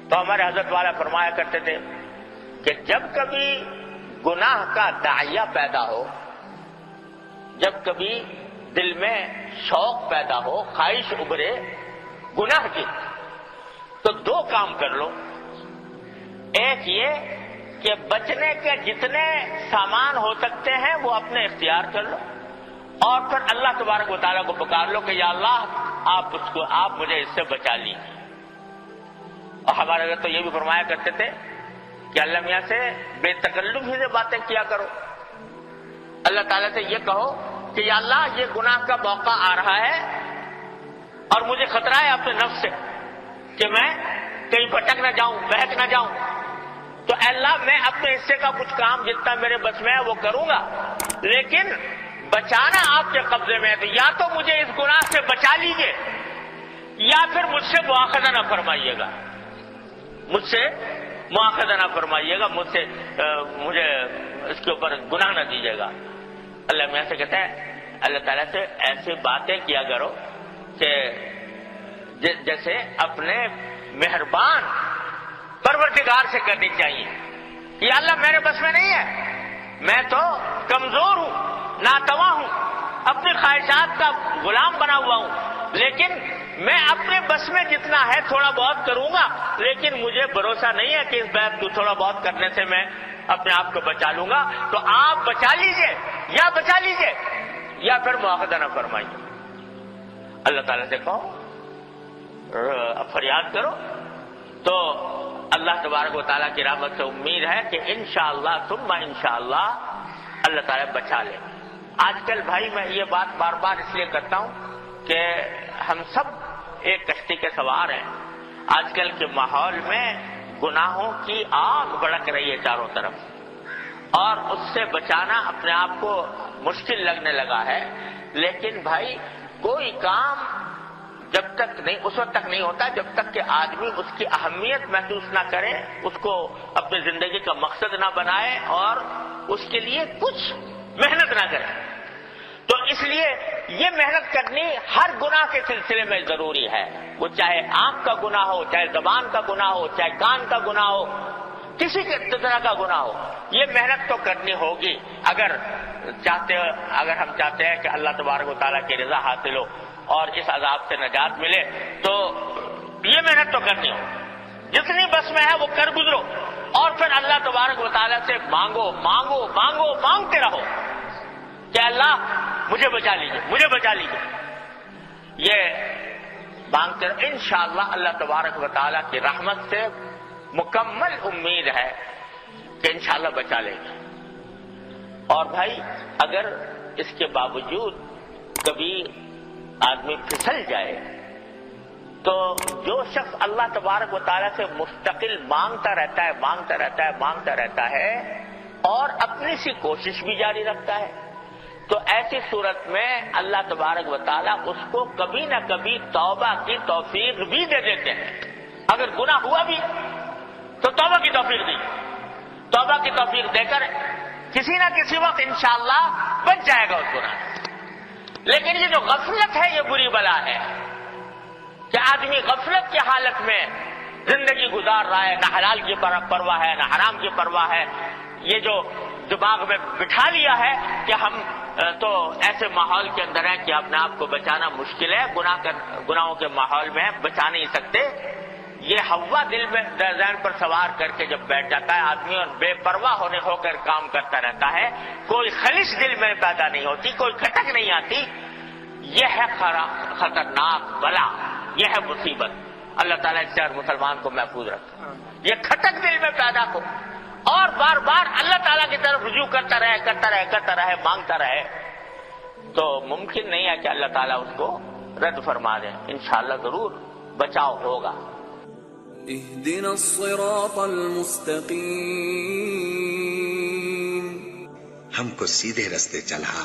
تو ہمارے حضرت والا فرمایا کرتے تھے کہ جب کبھی گناہ کا داعیہ پیدا ہو، جب کبھی دل میں شوق پیدا ہو، خواہش ابھرے گناہ کی، تو دو کام کر لو۔ ایک یہ کہ بچنے کے جتنے سامان ہو سکتے ہیں وہ اپنے اختیار کر لو، اور پھر اللہ تبارک و تعالیٰ کو پکار لو کہ یا اللہ آپ مجھے اس سے بچا لیجیے۔ اور ہمارے حضرت تو یہ بھی فرمایا کرتے تھے کہ اللہ میاں سے بے تکلف ہی سے باتیں کیا کرو، اللہ تعالیٰ سے یہ کہو کہ یا اللہ یہ گناہ کا موقع آ رہا ہے اور مجھے خطرہ ہے اپنے نفس سے کہ میں کہیں بھٹک نہ جاؤں، بہک نہ جاؤں، تو اے اللہ میں اپنے حصے کا کچھ کام جتنا میرے بس میں ہے وہ کروں گا، لیکن بچانا آپ کے قبضے میں ہے، تو یا تو مجھے اس گناہ سے بچا لیجئے یا پھر مجھ سے مواخذہ نہ فرمائیے گا، مجھ سے مواخذہ نہ فرمائیے گا، مجھے اس کے اوپر گناہ نہ دیجیے گا۔ اللہ میاں سے کہتا ہے اللہ تعالیٰ سے ایسی باتیں کیا کرو کہ جیسے اپنے مہربان پروردگار سے کرنی چاہیے کہ اللہ میرے بس میں نہیں ہے، میں تو کمزور ہوں، ناتواں ہوں، اپنی خواہشات کا غلام بنا ہوا ہوں، لیکن میں اپنے بس میں جتنا ہے تھوڑا بہت کروں گا، لیکن مجھے بھروسہ نہیں ہے کہ اس بات کو تھوڑا بہت کرنے سے میں اپنے آپ کو بچا لوں گا، تو آپ بچا لیجئے یا بچا لیجئے یا پھر مواخذہ نہ فرمائیے۔ اللہ تعالیٰ سے کہو، فریاد کرو، تو اللہ تبارک و تعالیٰ کی رحمت سے امید ہے کہ انشاءاللہ ثم انشاءاللہ اللہ تعالیٰ بچا لے۔ آج کل بھائی میں یہ بات بار بار اس لیے کرتا ہوں کہ ہم سب ایک کشتی کے سوار ہیں۔ آج کل کے ماحول میں گناہوں کی آگ بھڑک رہی ہے چاروں طرف، اور اس سے بچانا اپنے آپ کو مشکل لگنے لگا ہے، لیکن بھائی کوئی کام جب تک نہیں، اس وقت تک نہیں ہوتا جب تک کہ آدمی اس کی اہمیت محسوس نہ کرے، اس کو اپنی زندگی کا مقصد نہ بنائے اور اس کے لیے کچھ محنت نہ کرے۔ تو اس لیے یہ محنت کرنی ہر گناہ کے سلسلے میں ضروری ہے، وہ چاہے آنکھ کا گناہ ہو، چاہے زبان کا گناہ ہو، چاہے کان کا گناہ ہو، کسی کے طرح کا گناہ ہو، یہ محنت تو کرنی ہوگی۔ اگر ہم چاہتے ہیں کہ اللہ تبارک و تعالیٰ کی رضا حاصل ہو اور اس عذاب سے نجات ملے، تو یہ محنت تو کرنی ہو، جتنی بس میں ہے وہ کر گزرو، اور پھر اللہ تبارک و تعالیٰ سے مانگو مانگو مانگو، مانگتے رہو کہ اللہ مجھے بچا لیجیے، مجھے بچا لیجیے۔ یہ مانگتے رہو، انشاءاللہ اللہ تبارک و تعالیٰ کی رحمت سے مکمل امید ہے کہ انشاءاللہ بچا لے گا۔ اور بھائی اگر اس کے باوجود کبھی آدمی پھسل جائے تو جو شخص اللہ تبارک و تعالیٰ سے مستقل مانگتا رہتا ہے اور اپنی سی کوشش بھی جاری رکھتا ہے، تو ایسی صورت میں اللہ تبارک و تعالیٰ اس کو کبھی نہ کبھی توبہ کی توفیق بھی دے دیتے ہیں۔ اگر گناہ ہوا بھی تو توبہ کی توفیق دی، توبہ کی توفیق دے کر کسی نہ کسی وقت انشاءاللہ بچ جائے گا اس گناہ سے۔ لیکن یہ جو غفلت ہے یہ بری بلا ہے کہ آدمی غفلت کی حالت میں زندگی گزار رہا ہے، نہ حلال کی پرواہ ہے، نہ حرام کی پرواہ ہے، یہ جو دماغ میں بٹھا لیا ہے کہ ہم تو ایسے ماحول کے اندر ہیں کہ اپنے آپ کو بچانا مشکل ہے، گناہوں کے ماحول میں بچا نہیں سکتے، یہ ہوا دل میں ذہن پر سوار کر کے جب بیٹھ جاتا ہے آدمی اور بے پرواہ ہو کر کام کرتا رہتا ہے، کوئی خلش دل میں پیدا نہیں ہوتی، کوئی کھٹک نہیں آتی، یہ ہے خطرناک بلا، یہ ہے مصیبت۔ اللہ تعالیٰ اس سے ہر مسلمان کو محفوظ رکھے۔ یہ کھٹک دل میں پیدا ہو اور بار بار اللہ تعالیٰ کی طرف رجوع کرتا رہے، مانگتا رہے، تو ممکن نہیں ہے کہ اللہ تعالیٰ اس کو رد فرما دے۔ انشاءاللہ ضرور بچاؤ ہوگا۔ اهدنا الصراط المستقیم، ہم کو سیدھے رستے چلا